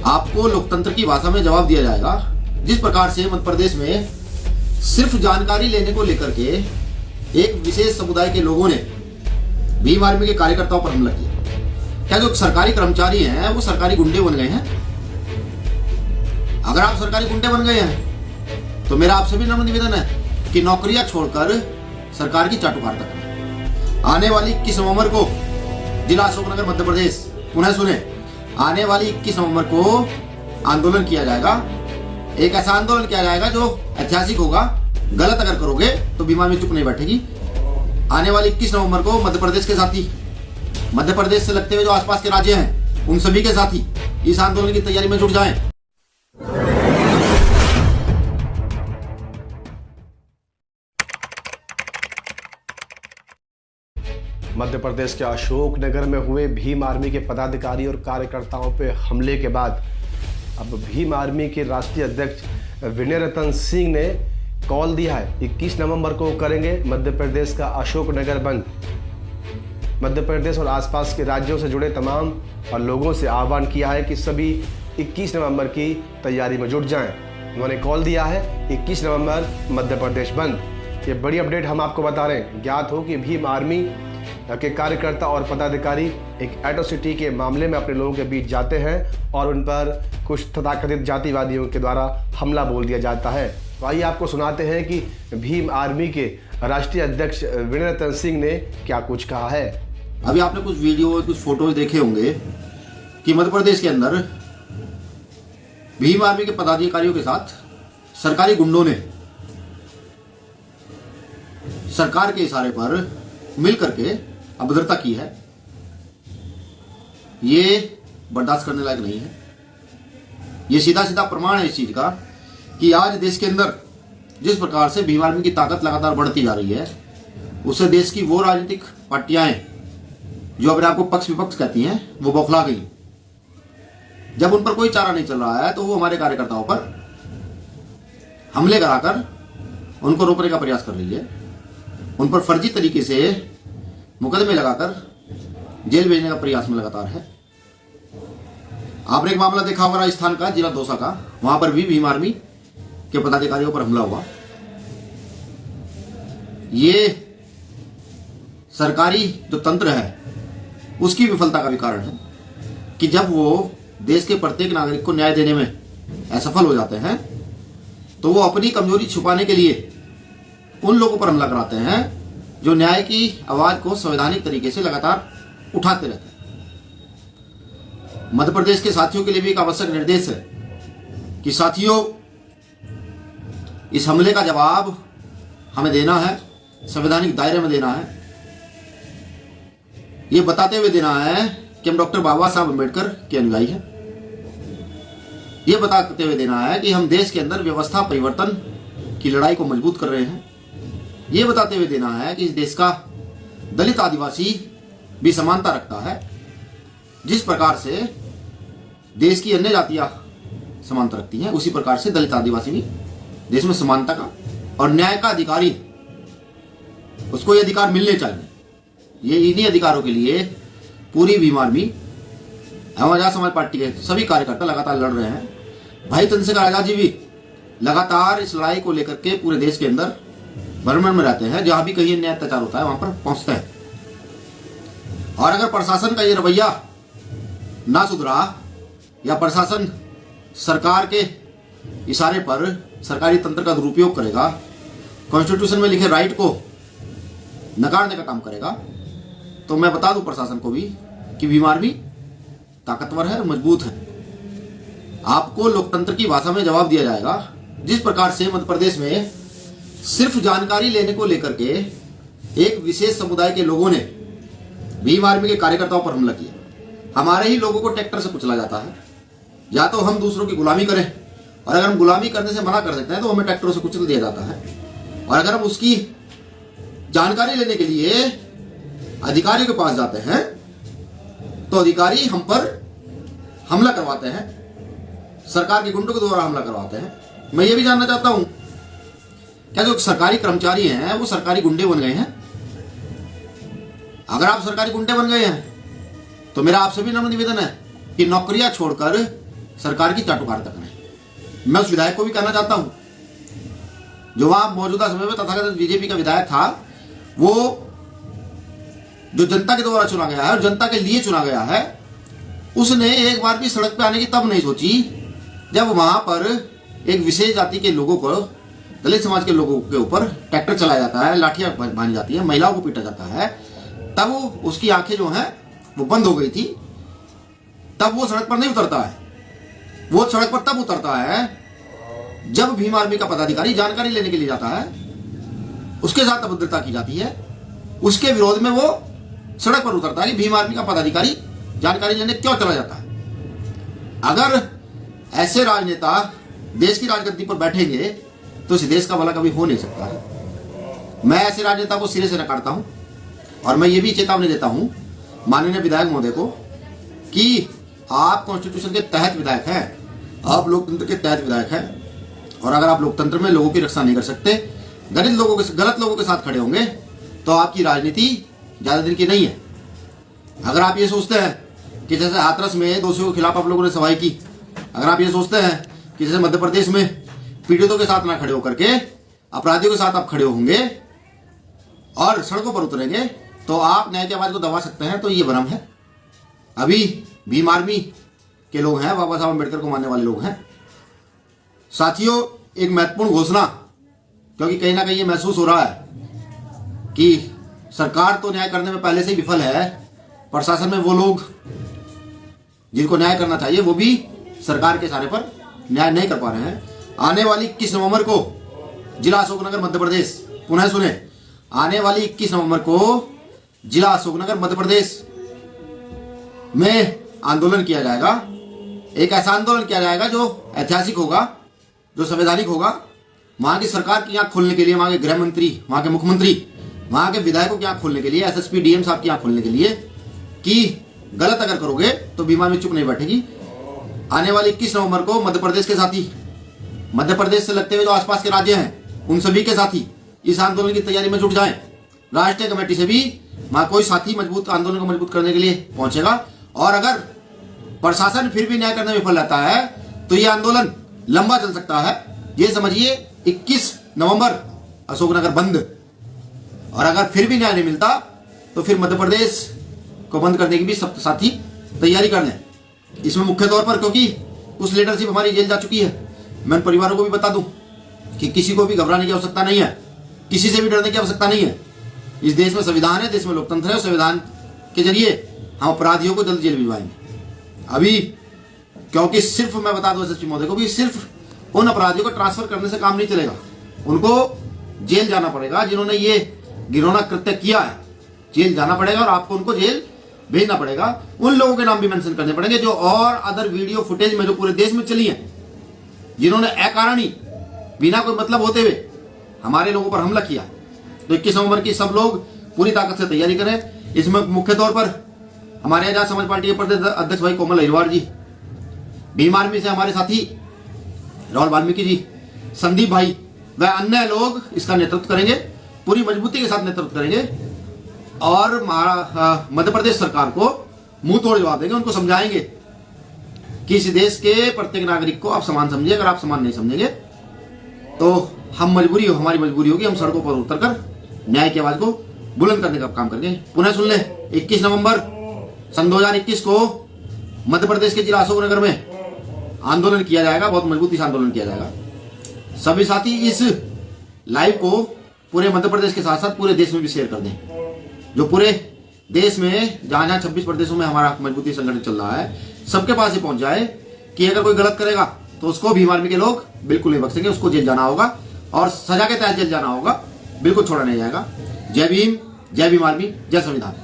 आपको लोकतंत्र की भाषा में जवाब दिया जाएगा। जिस प्रकार से मध्य प्रदेश में सिर्फ जानकारी लेने को लेकर के एक विशेष समुदाय के लोगों ने भीम आर्मी के कार्यकर्ताओं पर हमला किया। क्या जो सरकारी कर्मचारी हैं वो सरकारी गुंडे बन गए हैं? अगर आप सरकारी गुंडे बन गए हैं तो मेरा आपसे भी नम्र निवेदन है कि नौकरियां छोड़कर सरकार की चाटुकारिता करें। आने वाली 21 नवंबर को जिला अशोकनगर मध्य प्रदेश, पुनः सुने, आने वाली 21 नवंबर को आंदोलन किया जाएगा। एक ऐसा आंदोलन किया जाएगा जो ऐतिहासिक होगा। गलत अगर करोगे तो भीम आर्मी चुप नहीं बैठेगी। आने वाली 21 नवंबर को मध्य प्रदेश के साथी, मध्य प्रदेश से लगते हुए जो आसपास के राज्य हैं, उन सभी के साथी इस आंदोलन की तैयारी में जुट जाएं। मध्य प्रदेश के अशोकनगर में हुए भीम आर्मी के पदाधिकारी और कार्यकर्ताओं पे हमले के बाद अब भीम आर्मी के राष्ट्रीय अध्यक्ष विनय रतन सिंह ने कॉल दिया है। 21 नवंबर को करेंगे मध्य प्रदेश का अशोकनगर बंद। मध्य प्रदेश और आसपास के राज्यों से जुड़े तमाम और लोगों से आह्वान किया है कि सभी 21 नवंबर की तैयारी में जुट जाएं। उन्होंने कॉल दिया है 21 नवंबर मध्य प्रदेश बंद। ये बड़ी अपडेट हम आपको बता रहे हैं। ज्ञात हो कि भीम आर्मी के कार्यकर्ता और पदाधिकारी एक एट्रोसिटी के मामले में अपने लोगों के बीच जाते हैं और उन पर कुछ तथाकथित जातिवादियों के द्वारा हमला बोल दिया जाता है। तो आइए आपको सुनाते हैं कि भीम आर्मी के राष्ट्रीय अध्यक्ष विनय रतन सिंह ने क्या कुछ कहा है। अभी आपने कुछ वीडियो, कुछ फोटोज देखे होंगे कि मध्य प्रदेश के अंदर भीम आर्मी के पदाधिकारियों के साथ सरकारी गुंडों ने सरकार के इशारे पर मिल करके अभद्रता की है। ये बर्दाश्त करने लायक नहीं है। ये सीधा सीधा प्रमाण है इस चीज का कि आज देश के अंदर जिस प्रकार से भीम आर्मी की ताकत लगातार बढ़ती जा रही है, उससे देश की वो राजनीतिक पार्टियां जो अपने आप को पक्ष विपक्ष कहती हैं, वो बौखला गई। जब उन पर कोई चारा नहीं चल रहा है तो वो हमारे कार्यकर्ताओं पर हमले कराकर उनको रोकने का प्रयास कर रही है। उन पर फर्जी तरीके से मुकदमे लगाकर जेल भेजने का प्रयास में लगातार है। आपने एक मामला देखा होगा राजस्थान का, जिला दौसा का। वहां पर भी भीम आर्मी के पदाधिकारियों पर हमला हुआ। ये सरकारी जो तंत्र है उसकी विफलता का भी कारण है कि जब वो देश के प्रत्येक नागरिक को न्याय देने में असफल हो जाते हैं तो वो अपनी कमजोरी छुपाने के लिए उन लोगों पर हमला कराते हैं जो न्याय की आवाज को संवैधानिक तरीके से लगातार उठाते रहते हैं। मध्य प्रदेश के साथियों के लिए भी एक आवश्यक निर्देश है कि साथियों, इस हमले का जवाब हमें देना है, संवैधानिक दायरे में देना है। ये बताते हुए देना है कि हम डॉक्टर बाबा साहब अम्बेडकर के अनुयायी हैं। ये बताते हुए देना है कि हम देश के अंदर व्यवस्था परिवर्तन की लड़ाई को मजबूत कर रहे हैं। ये बताते हुए देना है कि इस देश का दलित आदिवासी भी समानता रखता है। जिस प्रकार से देश की अन्य जातियां समानता रखती हैं, उसी प्रकार से दलित आदिवासी भी देश में समानता का और न्याय का अधिकारी, उसको ये अधिकार मिलने चाहिए। ये इन्हीं अधिकारों के लिए पूरी भीम आर्मी एवं आजाद समाज पार्टी के सभी कार्यकर्ता लगातार लड़ रहे हैं। भाई चंद्रशेखर आजाद जी भी लगातार इस लड़ाई को लेकर के पूरे देश के अंदर भ्रमण में रहते हैं। जहां भी कहीं अन्याय अत्याचार होता है वहां पर पहुंचते हैं। और अगर प्रशासन का ये रवैया ना सुधरा या प्रशासन सरकार के इशारे पर सरकारी तंत्र का दुरुपयोग करेगा, कॉन्स्टिट्यूशन में लिखे राइट को नकारने का काम करेगा, तो मैं बता दूं प्रशासन को भी कि भीम आर्मी ताकतवर है, मजबूत है। आपको लोकतंत्र की भाषा में जवाब दिया जाएगा। जिस प्रकार से मध्य प्रदेश में सिर्फ जानकारी लेने को लेकर के एक विशेष समुदाय के लोगों ने भीम आर्मी के कार्यकर्ताओं पर हमला किया। हमारे ही लोगों को ट्रैक्टर से कुचला जाता है। या तो हम दूसरों की गुलामी करें, और अगर हम गुलामी करने से मना कर सकते हैं तो हमें ट्रैक्टरों से कुचल दिया जाता है। और अगर हम उसकी जानकारी लेने के लिए अधिकारियों के पास जाते हैं तो अधिकारी हम पर हमला करवाते हैं, सरकार के गुंडों के द्वारा हमला करवाते हैं। मैं ये भी जानना चाहता हूं, क्या जो सरकारी कर्मचारी हैं वो सरकारी गुंडे बन गए हैं? अगर आप सरकारी गुंडे बन गए हैं तो मेरा आपसे भी नम्र निवेदन है कि नौकरियां छोड़कर सरकार की चाटुकारिता करें। मैं उस विधायक को भी कहना चाहता हूं जो वहां मौजूदा समय में तथाकथित बीजेपी का विधायक था, वो जो जनता के द्वारा चुना गया है और जनता के लिए चुना गया है, उसने एक बार भी सड़क पे आने की तब नहीं सोची जब वहां पर एक विशेष जाति के लोगों को, दलित समाज के लोगों के ऊपर ट्रैक्टर चलाया जाता है, लाठियां बांधी जाती है, महिलाओं को पीटा जाता है। तब उसकी आंखें जो हैं वो बंद हो गई थी। तब वो सड़क पर नहीं उतरता है। वो सड़क पर तब उतरता है जब भीम आर्मी का पदाधिकारी जानकारी लेने के लिए जाता है, उसके साथ अभद्रता की जाती है, उसके विरोध में वो सड़क पर उतरता है कि भीम आर्मी का पदाधिकारी जानकारी लेने क्यों चला जाता है। अगर ऐसे राजनेता देश की राजगद्दी पर बैठेंगे तो इस देश का भला कभी हो नहीं सकता है। मैं ऐसे राजनेता को सिरे से नकारता हूं और मैं ये भी चेतावनी देता हूं माननीय विधायक महोदय को कि आप कॉन्स्टिट्यूशन के तहत विधायक हैं, आप लोकतंत्र के तहत विधायक हैं, और अगर आप लोकतंत्र में लोगों की रक्षा नहीं कर सकते, गलत लोगों के साथ खड़े होंगे, तो आपकी राजनीति ज्यादा दिन की नहीं है। अगर आप ये सोचते हैं कि जैसे हाथरस में दोषियों के खिलाफ आप लोगों ने सफाई की, अगर आप ये सोचते हैं कि जैसे मध्य प्रदेश में पीड़ितों के साथ ना खड़े होकर के अपराधियों के साथ आप खड़े होंगे और सड़कों पर उतरेंगे तो आप न्याय की आवाज को दबा सकते हैं, तो ये भ्रम है। अभी भीम आर्मी के लोग हैं, बाबा साहब अम्बेडकर को मानने वाले लोग हैं। साथियों, एक महत्वपूर्ण घोषणा, क्योंकि कहीं ना कहीं ये महसूस हो रहा है कि सरकार तो न्याय करने में पहले से ही विफल है, प्रशासन में वो लोग जिनको न्याय करना चाहिए वो भी सरकार के इशारे पर न्याय नहीं कर पा रहे हैं। आने वाली 21 नवंबर को जिला अशोकनगर मध्य प्रदेश, पुनः सुने, आने वाली 21 नवंबर को जिला अशोकनगर मध्य प्रदेश में आंदोलन किया जाएगा। एक ऐसा आंदोलन किया जाएगा जो ऐतिहासिक होगा, जो संवैधानिक होगा। वहां की सरकार की आंख खोलने के लिए, वहां के गृह मंत्री, वहां के मुख्यमंत्री, वहां के विधायकों की आंख खोलने के लिए, एसएसपी डीएम साहब की आंख खोलने के लिए कि गलत अगर करोगे तो भीम आर्मी चुप नहीं बैठेगी। आने वाली 21 नवंबर को मध्य प्रदेश के साथी, मध्य प्रदेश से लगते हुए जो आसपास के राज्य हैं, उन सभी के साथी इस आंदोलन की तैयारी में जुट जाएं। राष्ट्रीय कमेटी से भी वहां कोई साथी मजबूत आंदोलन को मजबूत करने के लिए पहुंचेगा। और अगर प्रशासन फिर भी न्याय करने में विफल रहता है तो यह आंदोलन लंबा चल सकता है। ये समझिए 21 नवंबर अशोकनगर बंद, और अगर फिर भी न्याय नहीं मिलता तो फिर मध्य प्रदेश को बंद करने की भी सब साथी तैयारी कर लें। इसमें मुख्य तौर पर, क्योंकि कुछ लीडरशिप हमारी जेल जा चुकी है, मैं परिवारों को भी बता दूं कि किसी को भी घबराने की आवश्यकता नहीं है, किसी से भी डरने की आवश्यकता नहीं है। इस देश में संविधान है, देश में लोकतंत्र है, संविधान के जरिए हम अपराधियों को जल्द जेल भिजवाएंगे। अभी क्योंकि सिर्फ मैं बता दूं एसएसपी महोदय को भी, सिर्फ उन अपराधियों को ट्रांसफर करने से काम नहीं चलेगा, उनको जेल जाना पड़ेगा। जिन्होंने ये घिनौना कृत्य किया है, जेल जाना पड़ेगा और आपको उनको जेल भेजना पड़ेगा। उन लोगों के नाम भी मेंशन करने पड़ेंगे जो और अदर वीडियो फुटेज में जो पूरे देश में चली है, जिन्होंने अकारण ही बिना कोई मतलब होते हुए हमारे लोगों पर हमला किया। तो 21 नवंबर की सब लोग पूरी ताकत से तैयारी करें। इसमें मुख्य तौर पर हमारे आजाद समाज पार्टी के प्रदेश अध्यक्ष भाई कोमल अहिरवार जी, भीम आर्मी से हमारे साथी राहुल वाल्मीकि जी, संदीप भाई व अन्य लोग इसका नेतृत्व करेंगे, पूरी मजबूती के साथ नेतृत्व करेंगे और मध्य प्रदेश सरकार को मुंह तोड़ जवाब देंगे। उनको समझाएंगे कि इस देश के प्रत्येक नागरिक को आप समान समझिए। अगर आप समान नहीं समझेंगे तो हमारी मजबूरी होगी, हम सड़कों पर उतरकर न्याय की आवाज को बुलंद करने का काम करेंगे। पुनः सुन ले, 21 नवंबर सन 2021 को मध्य प्रदेश के जिला अशोकनगर में आंदोलन किया जाएगा, बहुत मजबूती से आंदोलन किया जाएगा। सभी साथी इस लाइव को पूरे मध्य प्रदेश के साथ साथ पूरे देश में भी शेयर कर दें, जो पूरे देश में जहां 26 प्रदेशों में हमारा मजबूती संगठन चल रहा है, सबके पास ये पहुंच जाए कि अगर कोई गलत करेगा तो उसको भीम आर्मी के लोग बिल्कुल नहीं बख्शेंगे, उसको जेल जाना होगा और सजा के तहत जेल जाना होगा, बिल्कुल छोड़ा नहीं जाएगा। जय भीम, जय भीम आर्मी, जय संविधान।